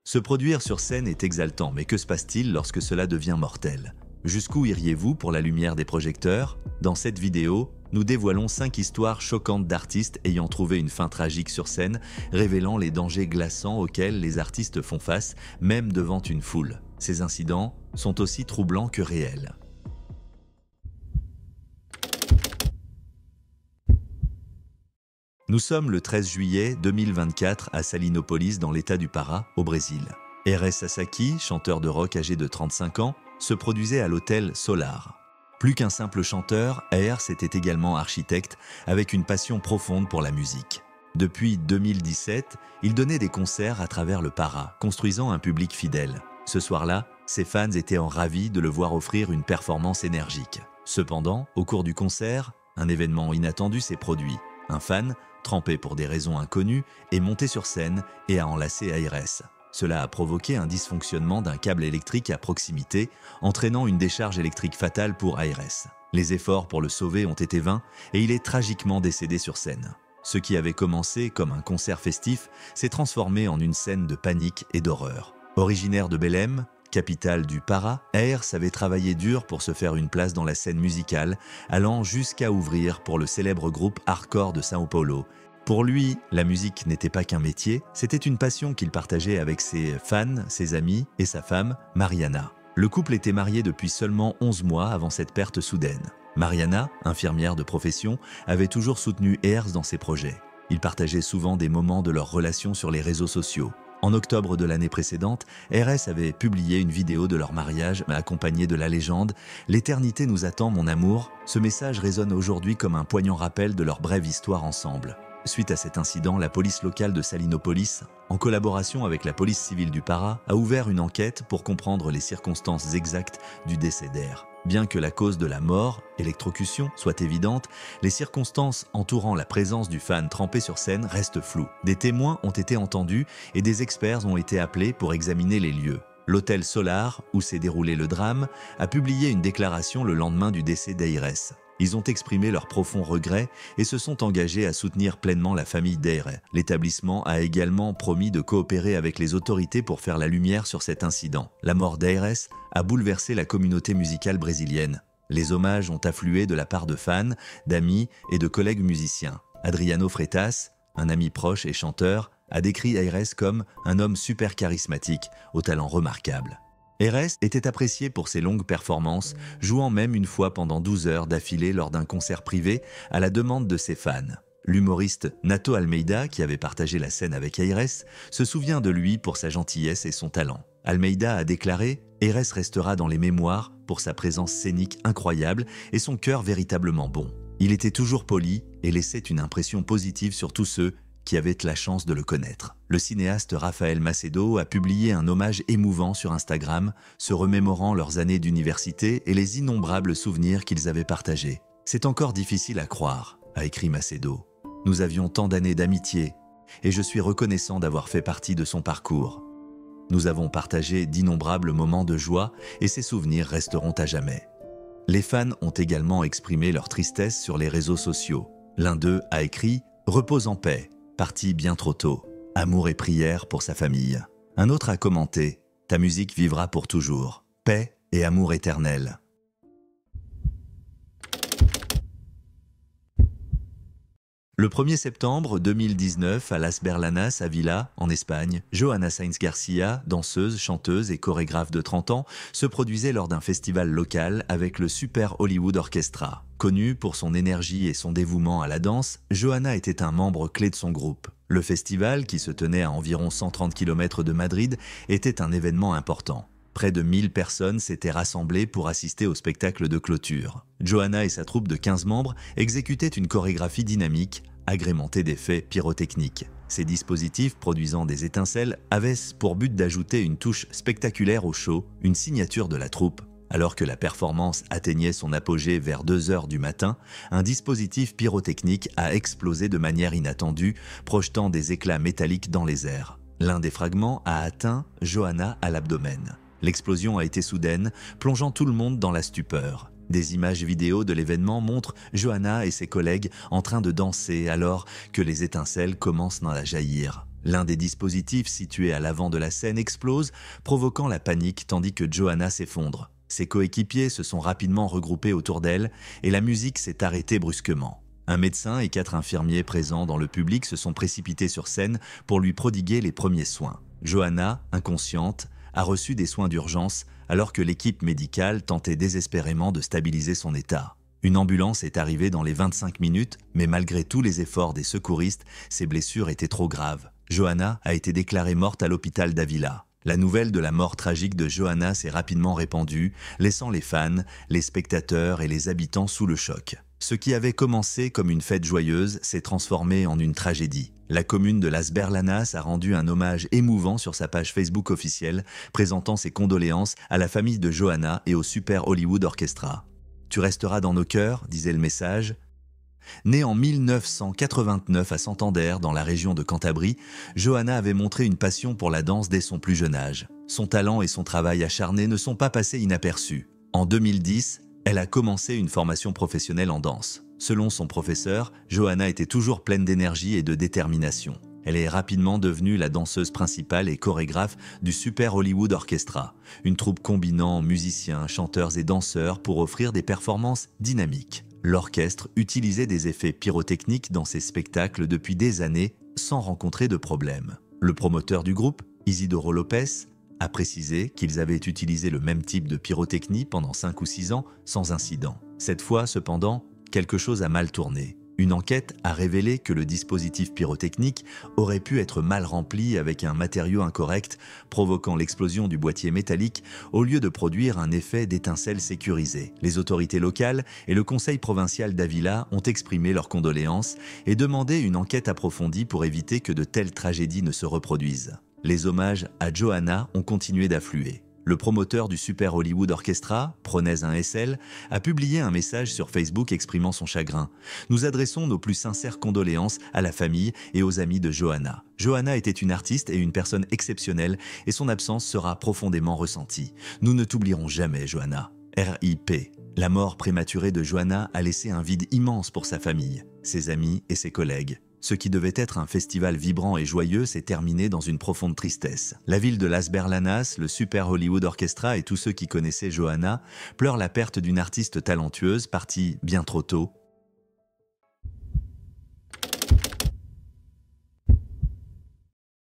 Se produire sur scène est exaltant, mais que se passe-t-il lorsque cela devient mortel? Jusqu'où iriez-vous pour la lumière des projecteurs? Dans cette vidéo, nous dévoilons 5 histoires choquantes d'artistes ayant trouvé une fin tragique sur scène, révélant les dangers glaçants auxquels les artistes font face, même devant une foule. Ces incidents sont aussi troublants que réels. Nous sommes le 13 juillet 2024 à Salinopolis dans l'état du Pará, au Brésil. R.S. Sasaki, chanteur de rock âgé de 35 ans, se produisait à l'hôtel Solar. Plus qu'un simple chanteur, R.S. était également architecte avec une passion profonde pour la musique. Depuis 2017, il donnait des concerts à travers le Pará, construisant un public fidèle. Ce soir-là, ses fans étaient ravis de le voir offrir une performance énergique. Cependant, au cours du concert, un événement inattendu s'est produit. Un fan, trempé pour des raisons inconnues, est monté sur scène et a enlacé R.S. Cela a provoqué un dysfonctionnement d'un câble électrique à proximité, entraînant une décharge électrique fatale pour R.S. Les efforts pour le sauver ont été vains et il est tragiquement décédé sur scène. Ce qui avait commencé comme un concert festif s'est transformé en une scène de panique et d'horreur. Originaire de Belém, capitale du Pará, R.S. avait travaillé dur pour se faire une place dans la scène musicale, allant jusqu'à ouvrir pour le célèbre groupe hardcore de São Paulo. Pour lui, la musique n'était pas qu'un métier, c'était une passion qu'il partageait avec ses fans, ses amis et sa femme, Mariana. Le couple était marié depuis seulement 11 mois avant cette perte soudaine. Mariana, infirmière de profession, avait toujours soutenu R.S. dans ses projets. Ils partageaient souvent des moments de leur relation sur les réseaux sociaux. En octobre de l'année précédente, R.S. avait publié une vidéo de leur mariage accompagnée de la légende « L'éternité nous attend, mon amour ». Ce message résonne aujourd'hui comme un poignant rappel de leur brève histoire ensemble. Suite à cet incident, la police locale de Salinopolis, en collaboration avec la police civile du Pará, a ouvert une enquête pour comprendre les circonstances exactes du décès d'R. Bien que la cause de la mort, électrocution, soit évidente, les circonstances entourant la présence du fan trempé sur scène restent floues. Des témoins ont été entendus et des experts ont été appelés pour examiner les lieux. L'hôtel Solar, où s'est déroulé le drame, a publié une déclaration le lendemain du décès d'R.S. Ils ont exprimé leur profond regret et se sont engagés à soutenir pleinement la famille d'R. L'établissement a également promis de coopérer avec les autorités pour faire la lumière sur cet incident. La mort d'R.S. a bouleversé la communauté musicale brésilienne. Les hommages ont afflué de la part de fans, d'amis et de collègues musiciens. Adriano Freitas, un ami proche et chanteur, a décrit R.S. comme un homme super charismatique, au talent remarquable. R.S. était apprécié pour ses longues performances, jouant même une fois pendant 12 heures d'affilée lors d'un concert privé à la demande de ses fans. L'humoriste Nato Almeida, qui avait partagé la scène avec R.S., se souvient de lui pour sa gentillesse et son talent. Almeida a déclaré « R.S. restera dans les mémoires pour sa présence scénique incroyable et son cœur véritablement bon. Il était toujours poli et laissait une impression positive sur tous ceux qui avaient la chance de le connaître. » Le cinéaste Rafael Macedo a publié un hommage émouvant sur Instagram, se remémorant leurs années d'université et les innombrables souvenirs qu'ils avaient partagés. « C'est encore difficile à croire », a écrit Macedo. « Nous avions tant d'années d'amitié et je suis reconnaissant d'avoir fait partie de son parcours. Nous avons partagé d'innombrables moments de joie et ces souvenirs resteront à jamais. » Les fans ont également exprimé leur tristesse sur les réseaux sociaux. L'un d'eux a écrit « Repose en paix ». Parti bien trop tôt, amour et prière pour sa famille. Un autre a commenté « Ta musique vivra pour toujours, paix et amour éternel ». Le 1er septembre 2019, à Las Berlanas, à Villa, en Espagne, Johanna Sainz Garcia, danseuse, chanteuse et chorégraphe de 30 ans, se produisait lors d'un festival local avec le Super Hollywood Orchestra. Connue pour son énergie et son dévouement à la danse, Johanna était un membre clé de son groupe. Le festival, qui se tenait à environ 130 km de Madrid, était un événement important. Près de 1000 personnes s'étaient rassemblées pour assister au spectacle de clôture. Johanna et sa troupe de 15 membres exécutaient une chorégraphie dynamique, agrémentée d'effets pyrotechniques. Ces dispositifs produisant des étincelles avaient pour but d'ajouter une touche spectaculaire au show, une signature de la troupe. Alors que la performance atteignait son apogée vers 2 heures du matin, un dispositif pyrotechnique a explosé de manière inattendue, projetant des éclats métalliques dans les airs. L'un des fragments a atteint Johanna à l'abdomen. L'explosion a été soudaine, plongeant tout le monde dans la stupeur. Des images vidéo de l'événement montrent Johanna et ses collègues en train de danser alors que les étincelles commencent à jaillir. L'un des dispositifs situés à l'avant de la scène explose, provoquant la panique tandis que Johanna s'effondre. Ses coéquipiers se sont rapidement regroupés autour d'elle et la musique s'est arrêtée brusquement. Un médecin et 4 infirmiers présents dans le public se sont précipités sur scène pour lui prodiguer les premiers soins. Johanna, inconsciente, a reçu des soins d'urgence alors que l'équipe médicale tentait désespérément de stabiliser son état. Une ambulance est arrivée dans les 25 minutes, mais malgré tous les efforts des secouristes, ses blessures étaient trop graves. Johanna a été déclarée morte à l'hôpital d'Avila. La nouvelle de la mort tragique de Johanna s'est rapidement répandue, laissant les fans, les spectateurs et les habitants sous le choc. Ce qui avait commencé comme une fête joyeuse s'est transformé en une tragédie. La commune de Las Berlanas a rendu un hommage émouvant sur sa page Facebook officielle, présentant ses condoléances à la famille de Johanna et au Super Hollywood Orchestra. « Tu resteras dans nos cœurs », disait le message. Née en 1989 à Santander, dans la région de Cantabrie, Johanna avait montré une passion pour la danse dès son plus jeune âge. Son talent et son travail acharné ne sont pas passés inaperçus. En 2010, elle a commencé une formation professionnelle en danse. Selon son professeur, Johanna était toujours pleine d'énergie et de détermination. Elle est rapidement devenue la danseuse principale et chorégraphe du Super Hollywood Orchestra, une troupe combinant musiciens, chanteurs et danseurs pour offrir des performances dynamiques. L'orchestre utilisait des effets pyrotechniques dans ses spectacles depuis des années sans rencontrer de problème. Le promoteur du groupe, Isidoro Lopez, a précisé qu'ils avaient utilisé le même type de pyrotechnie pendant 5 ou 6 ans sans incident. Cette fois, cependant, quelque chose a mal tourné. Une enquête a révélé que le dispositif pyrotechnique aurait pu être mal rempli avec un matériau incorrect, provoquant l'explosion du boîtier métallique au lieu de produire un effet d'étincelle sécurisé. Les autorités locales et le conseil provincial d'Avila ont exprimé leurs condoléances et demandé une enquête approfondie pour éviter que de telles tragédies ne se reproduisent. Les hommages à Johanna ont continué d'affluer. Le promoteur du Super Hollywood Orchestra, Prenez un SL, a publié un message sur Facebook exprimant son chagrin. « Nous adressons nos plus sincères condoléances à la famille et aux amis de Johanna. Johanna était une artiste et une personne exceptionnelle et son absence sera profondément ressentie. Nous ne t'oublierons jamais, Johanna. R.I.P. » La mort prématurée de Johanna a laissé un vide immense pour sa famille, ses amis et ses collègues. Ce qui devait être un festival vibrant et joyeux s'est terminé dans une profonde tristesse. La ville de Las Berlanas, le Super Hollywood Orchestra et tous ceux qui connaissaient Johanna pleurent la perte d'une artiste talentueuse partie bien trop tôt.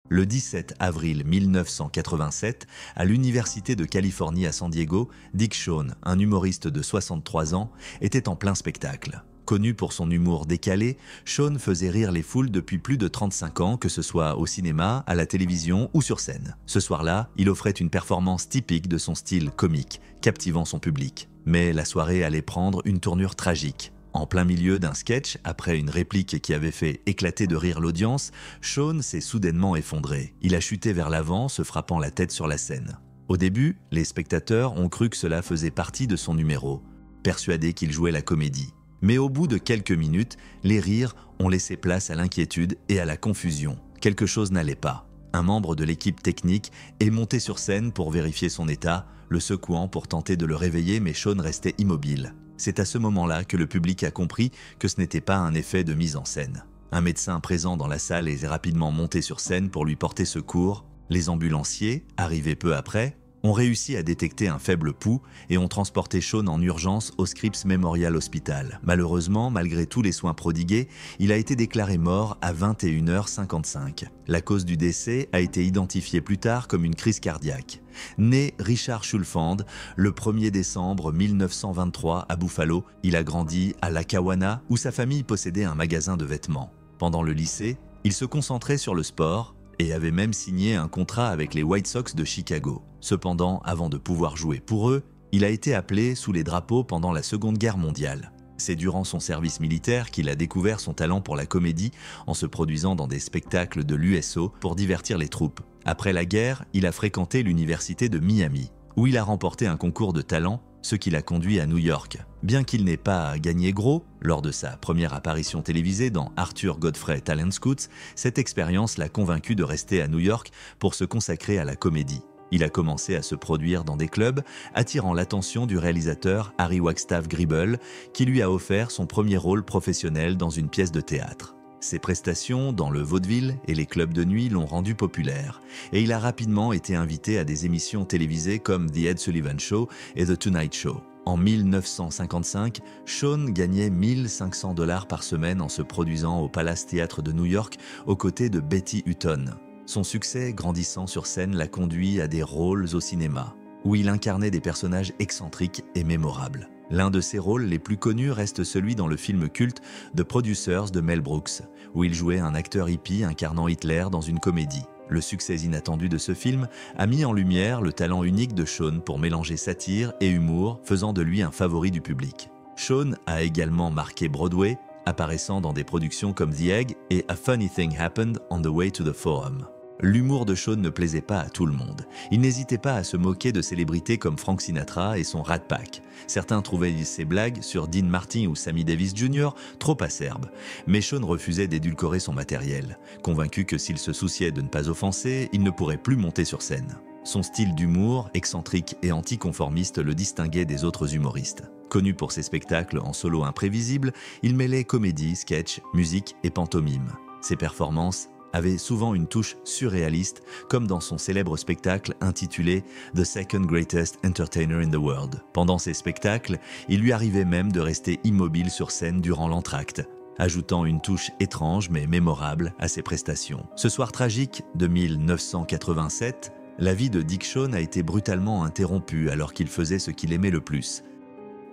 Le 17 avril 1987, à l'Université de Californie à San Diego, Dick Shawn, un humoriste de 63 ans, était en plein spectacle. Connu pour son humour décalé, Shawn faisait rire les foules depuis plus de 35 ans, que ce soit au cinéma, à la télévision ou sur scène. Ce soir-là, il offrait une performance typique de son style comique, captivant son public. Mais la soirée allait prendre une tournure tragique. En plein milieu d'un sketch, après une réplique qui avait fait éclater de rire l'audience, Shawn s'est soudainement effondré. Il a chuté vers l'avant, se frappant la tête sur la scène. Au début, les spectateurs ont cru que cela faisait partie de son numéro, persuadés qu'il jouait la comédie. Mais au bout de quelques minutes, les rires ont laissé place à l'inquiétude et à la confusion. Quelque chose n'allait pas. Un membre de l'équipe technique est monté sur scène pour vérifier son état, le secouant pour tenter de le réveiller, mais Shawn restait immobile. C'est à ce moment-là que le public a compris que ce n'était pas un effet de mise en scène. Un médecin présent dans la salle est rapidement monté sur scène pour lui porter secours. Les ambulanciers, arrivés peu après, ont réussi à détecter un faible pouls et ont transporté Shawn en urgence au Scripps Memorial Hospital. Malheureusement, malgré tous les soins prodigués, il a été déclaré mort à 21h55. La cause du décès a été identifiée plus tard comme une crise cardiaque. Né Richard Schulfand le 1er décembre 1923 à Buffalo, il a grandi à Lackawanna où sa famille possédait un magasin de vêtements. Pendant le lycée, il se concentrait sur le sport et avait même signé un contrat avec les White Sox de Chicago. Cependant, avant de pouvoir jouer pour eux, il a été appelé sous les drapeaux pendant la Seconde Guerre mondiale. C'est durant son service militaire qu'il a découvert son talent pour la comédie en se produisant dans des spectacles de l'USO pour divertir les troupes. Après la guerre, il a fréquenté l'université de Miami, où il a remporté un concours de talent, ce qui l'a conduit à New York. Bien qu'il n'ait pas gagné gros, lors de sa première apparition télévisée dans Arthur Godfrey Talent Scouts, cette expérience l'a convaincu de rester à New York pour se consacrer à la comédie. Il a commencé à se produire dans des clubs, attirant l'attention du réalisateur Harry Wagstaff Gribble, qui lui a offert son premier rôle professionnel dans une pièce de théâtre. Ses prestations dans le vaudeville et les clubs de nuit l'ont rendu populaire, et il a rapidement été invité à des émissions télévisées comme The Ed Sullivan Show et The Tonight Show. En 1955, Shawn gagnait 1 500 $ par semaine en se produisant au Palace Theatre de New York aux côtés de Betty Hutton. Son succès grandissant sur scène l'a conduit à des rôles au cinéma, où il incarnait des personnages excentriques et mémorables. L'un de ses rôles les plus connus reste celui dans le film culte The Producers de Mel Brooks, où il jouait un acteur hippie incarnant Hitler dans une comédie. Le succès inattendu de ce film a mis en lumière le talent unique de Shawn pour mélanger satire et humour, faisant de lui un favori du public. Shawn a également marqué Broadway, apparaissant dans des productions comme The Egg et A Funny Thing Happened on the Way to the Forum. L'humour de Shawn ne plaisait pas à tout le monde. Il n'hésitait pas à se moquer de célébrités comme Frank Sinatra et son Rat Pack. Certains trouvaient ses blagues sur Dean Martin ou Sammy Davis Jr. trop acerbes. Mais Shawn refusait d'édulcorer son matériel, convaincu que s'il se souciait de ne pas offenser, il ne pourrait plus monter sur scène. Son style d'humour, excentrique et anticonformiste, le distinguait des autres humoristes. Connu pour ses spectacles en solo imprévisibles, il mêlait comédie, sketch, musique et pantomime. Ses performances avait souvent une touche surréaliste, comme dans son célèbre spectacle intitulé « The Second Greatest Entertainer in the World ». Pendant ces spectacles, il lui arrivait même de rester immobile sur scène durant l'entracte, ajoutant une touche étrange mais mémorable à ses prestations. Ce soir tragique de 1987, la vie de Dick Shawn a été brutalement interrompue alors qu'il faisait ce qu'il aimait le plus.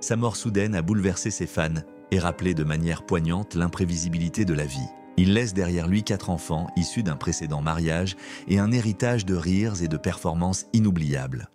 Sa mort soudaine a bouleversé ses fans et rappelé de manière poignante l'imprévisibilité de la vie. Il laisse derrière lui 4 enfants issus d'un précédent mariage et un héritage de rires et de performances inoubliables.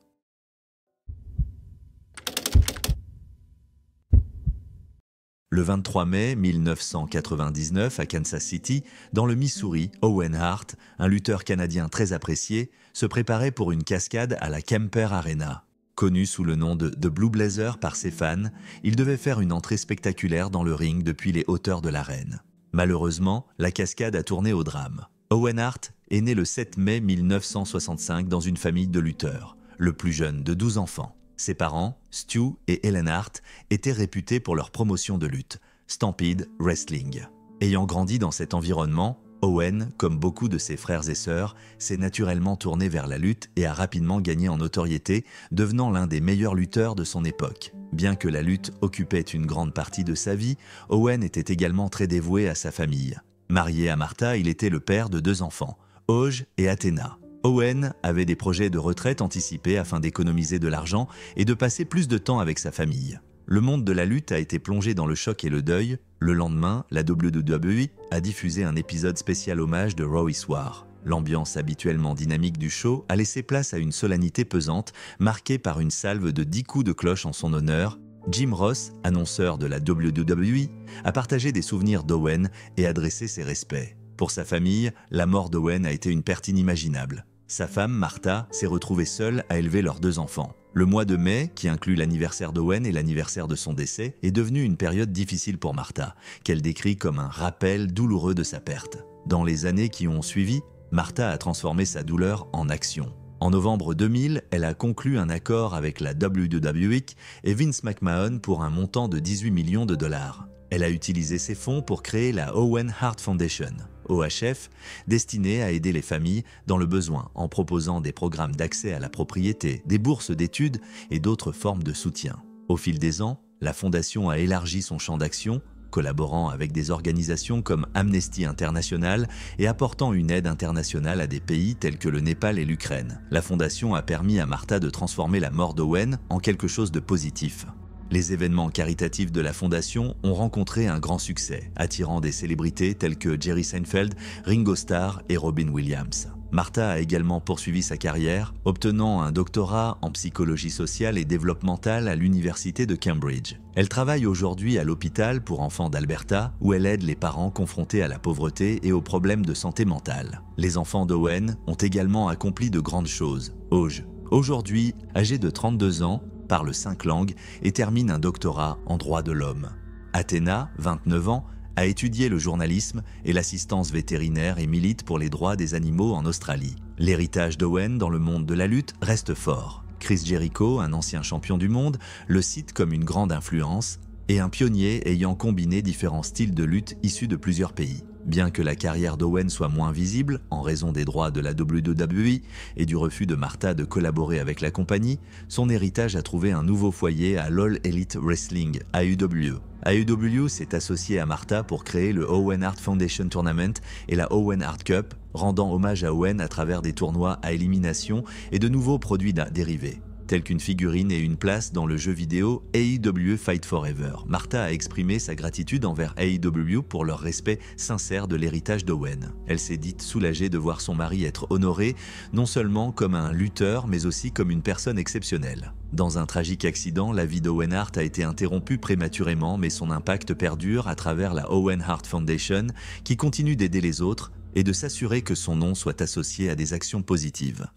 Le 23 mai 1999, à Kansas City, dans le Missouri, Owen Hart, un lutteur canadien très apprécié, se préparait pour une cascade à la Kemper Arena. Connu sous le nom de The Blue Blazer par ses fans, il devait faire une entrée spectaculaire dans le ring depuis les hauteurs de l'arène. Malheureusement, la cascade a tourné au drame. Owen Hart est né le 7 mai 1965 dans une famille de lutteurs, le plus jeune de 12 enfants. Ses parents, Stu et Ellen Hart, étaient réputés pour leur promotion de lutte, Stampede Wrestling. Ayant grandi dans cet environnement, Owen, comme beaucoup de ses frères et sœurs, s'est naturellement tourné vers la lutte et a rapidement gagné en notoriété, devenant l'un des meilleurs lutteurs de son époque. Bien que la lutte occupait une grande partie de sa vie, Owen était également très dévoué à sa famille. Marié à Martha, il était le père de 2 enfants, Oj et Athena. Owen avait des projets de retraite anticipés afin d'économiser de l'argent et de passer plus de temps avec sa famille. Le monde de la lutte a été plongé dans le choc et le deuil. Le lendemain, la WWE a diffusé un épisode spécial hommage de Raw is War. L'ambiance habituellement dynamique du show a laissé place à une solennité pesante, marquée par une salve de 10 coups de cloche en son honneur. Jim Ross, annonceur de la WWE, a partagé des souvenirs d'Owen et adressé ses respects. Pour sa famille, la mort d'Owen a été une perte inimaginable. Sa femme, Martha, s'est retrouvée seule à élever leurs 2 enfants. Le mois de mai, qui inclut l'anniversaire d'Owen et l'anniversaire de son décès, est devenu une période difficile pour Martha, qu'elle décrit comme un rappel douloureux de sa perte. Dans les années qui ont suivi, Martha a transformé sa douleur en action. En novembre 2000, elle a conclu un accord avec la WWE et Vince McMahon pour un montant de 18 millions de dollars. Elle a utilisé ces fonds pour créer la Owen Hart Foundation, OHF, destinée à aider les familles dans le besoin en proposant des programmes d'accès à la propriété, des bourses d'études et d'autres formes de soutien. Au fil des ans, la fondation a élargi son champ d'action, collaborant avec des organisations comme Amnesty International et apportant une aide internationale à des pays tels que le Népal et l'Ukraine. La fondation a permis à Martha de transformer la mort d'Owen en quelque chose de positif. Les événements caritatifs de la fondation ont rencontré un grand succès, attirant des célébrités telles que Jerry Seinfeld, Ringo Starr et Robin Williams. Martha a également poursuivi sa carrière, obtenant un doctorat en psychologie sociale et développementale à l'université de Cambridge. Elle travaille aujourd'hui à l'hôpital pour enfants d'Alberta, où elle aide les parents confrontés à la pauvreté et aux problèmes de santé mentale. Les enfants d'Owen ont également accompli de grandes choses. Oj, aujourd'hui âgé de 32 ans, parle 5 langues et termine un doctorat en droit de l'homme. Athena, 29 ans, a étudié le journalisme et l'assistance vétérinaire et milite pour les droits des animaux en Australie. L'héritage d'Owen dans le monde de la lutte reste fort. Chris Jericho, un ancien champion du monde, le cite comme une grande influence et un pionnier ayant combiné différents styles de lutte issus de plusieurs pays. Bien que la carrière d'Owen soit moins visible en raison des droits de la WWE et du refus de Martha de collaborer avec la compagnie, son héritage a trouvé un nouveau foyer à l'All Elite Wrestling, AEW. AEW s'est associé à Martha pour créer le Owen Hart Foundation Tournament et la Owen Hart Cup, rendant hommage à Owen à travers des tournois à élimination et de nouveaux produits dérivés, tels qu'une figurine et une place dans le jeu vidéo AEW Fight Forever. Martha a exprimé sa gratitude envers AEW pour leur respect sincère de l'héritage d'Owen. Elle s'est dite soulagée de voir son mari être honoré, non seulement comme un lutteur, mais aussi comme une personne exceptionnelle. Dans un tragique accident, la vie d'Owen Hart a été interrompue prématurément, mais son impact perdure à travers la Owen Hart Foundation, qui continue d'aider les autres et de s'assurer que son nom soit associé à des actions positives.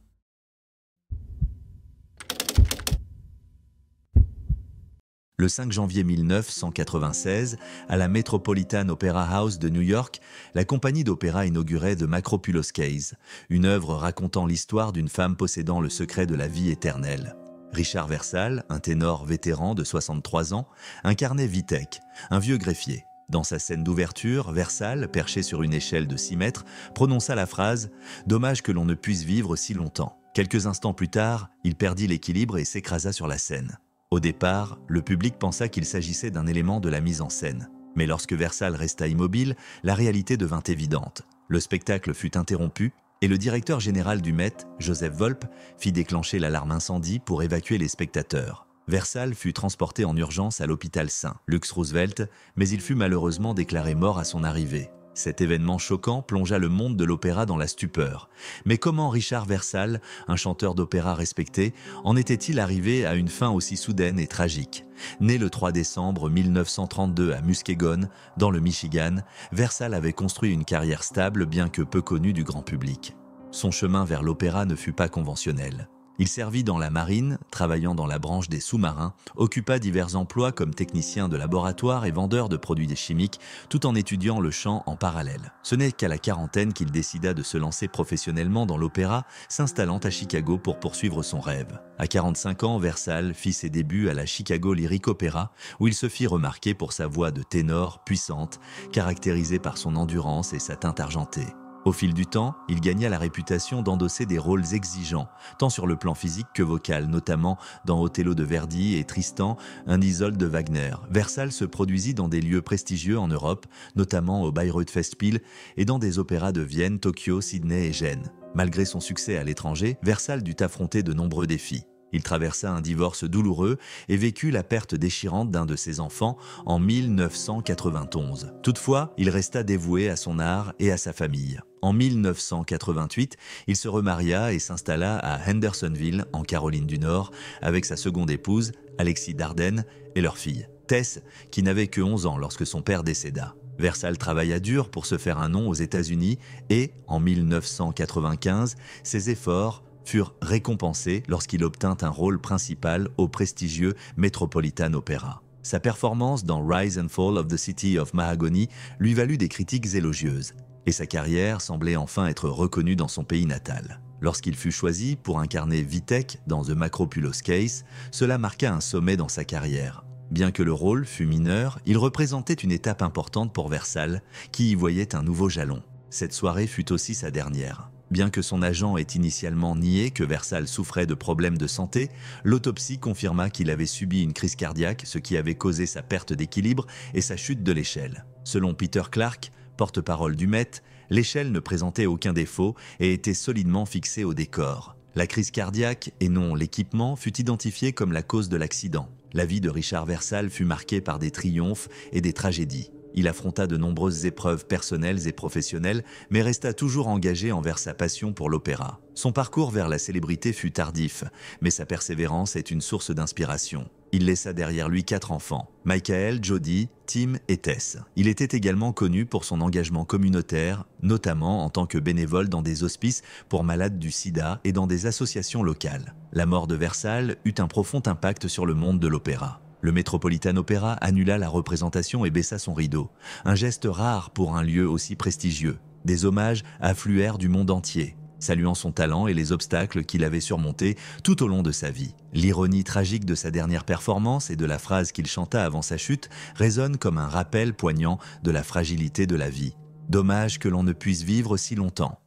Le 5 janvier 1996, à la Metropolitan Opera House de New York, la compagnie d'opéra inaugurait The Macropulos Case, une œuvre racontant l'histoire d'une femme possédant le secret de la vie éternelle. Richard Versal, un ténor vétéran de 63 ans, incarnait Vitek, un vieux greffier. Dans sa scène d'ouverture, Versal, perché sur une échelle de 6 mètres, prononça la phrase « Dommage que l'on ne puisse vivre si longtemps ». Quelques instants plus tard, il perdit l'équilibre et s'écrasa sur la scène. Au départ, le public pensa qu'il s'agissait d'un élément de la mise en scène. Mais lorsque Versal resta immobile, la réalité devint évidente. Le spectacle fut interrompu et le directeur général du Met, Joseph Volpe, fit déclencher l'alarme incendie pour évacuer les spectateurs. Versal fut transporté en urgence à l'hôpital St. Luke's Roosevelt, mais il fut malheureusement déclaré mort à son arrivée. Cet événement choquant plongea le monde de l'opéra dans la stupeur. Mais comment Richard Versal, un chanteur d'opéra respecté, en était-il arrivé à une fin aussi soudaine et tragique ? Né le 3 décembre 1932 à Muskegon, dans le Michigan, Versal avait construit une carrière stable bien que peu connue du grand public. Son chemin vers l'opéra ne fut pas conventionnel. Il servit dans la marine, travaillant dans la branche des sous-marins, occupa divers emplois comme technicien de laboratoire et vendeur de produits chimiques, tout en étudiant le chant en parallèle. Ce n'est qu'à la quarantaine qu'il décida de se lancer professionnellement dans l'opéra, s'installant à Chicago pour poursuivre son rêve. À 45 ans, Versal fit ses débuts à la Chicago Lyric Opera, où il se fit remarquer pour sa voix de ténor puissante, caractérisée par son endurance et sa teinte argentée. Au fil du temps, il gagna la réputation d'endosser des rôles exigeants, tant sur le plan physique que vocal, notamment dans Othello de Verdi et Tristan, un Isolde de Wagner. Versal se produisit dans des lieux prestigieux en Europe, notamment au Bayreuth Festspiel et dans des opéras de Vienne, Tokyo, Sydney et Gênes. Malgré son succès à l'étranger, Versal dut affronter de nombreux défis. Il traversa un divorce douloureux et vécut la perte déchirante d'un de ses enfants en 1991. Toutefois, il resta dévoué à son art et à sa famille. En 1988, il se remaria et s'installa à Hendersonville, en Caroline du Nord, avec sa seconde épouse, Alexis Dardenne, et leur fille, Tess, qui n'avait que 11 ans lorsque son père décéda. Versal travailla dur pour se faire un nom aux États-Unis et, en 1995, ses efforts furent récompensés lorsqu'il obtint un rôle principal au prestigieux Metropolitan Opera. Sa performance dans Rise and Fall of the City of Mahogany lui valut des critiques élogieuses, et sa carrière semblait enfin être reconnue dans son pays natal. Lorsqu'il fut choisi pour incarner Vitek dans The Macropulos Case, cela marqua un sommet dans sa carrière. Bien que le rôle fût mineur, il représentait une étape importante pour Versal, qui y voyait un nouveau jalon. Cette soirée fut aussi sa dernière. Bien que son agent ait initialement nié que Versal souffrait de problèmes de santé, l'autopsie confirma qu'il avait subi une crise cardiaque, ce qui avait causé sa perte d'équilibre et sa chute de l'échelle. Selon Peter Clark, porte-parole du Met, l'échelle ne présentait aucun défaut et était solidement fixée au décor. La crise cardiaque, et non l'équipement, fut identifiée comme la cause de l'accident. La vie de Richard Versal fut marquée par des triomphes et des tragédies. Il affronta de nombreuses épreuves personnelles et professionnelles, mais resta toujours engagé envers sa passion pour l'opéra. Son parcours vers la célébrité fut tardif, mais sa persévérance est une source d'inspiration. Il laissa derrière lui 4 enfants, Michael, Jody, Tim et Tess. Il était également connu pour son engagement communautaire, notamment en tant que bénévole dans des hospices pour malades du sida et dans des associations locales. La mort de Versal eut un profond impact sur le monde de l'opéra. Le Metropolitan Opera annula la représentation et baissa son rideau, un geste rare pour un lieu aussi prestigieux. Des hommages affluèrent du monde entier, saluant son talent et les obstacles qu'il avait surmontés tout au long de sa vie. L'ironie tragique de sa dernière performance et de la phrase qu'il chanta avant sa chute résonne comme un rappel poignant de la fragilité de la vie. Dommage que l'on ne puisse vivre si longtemps.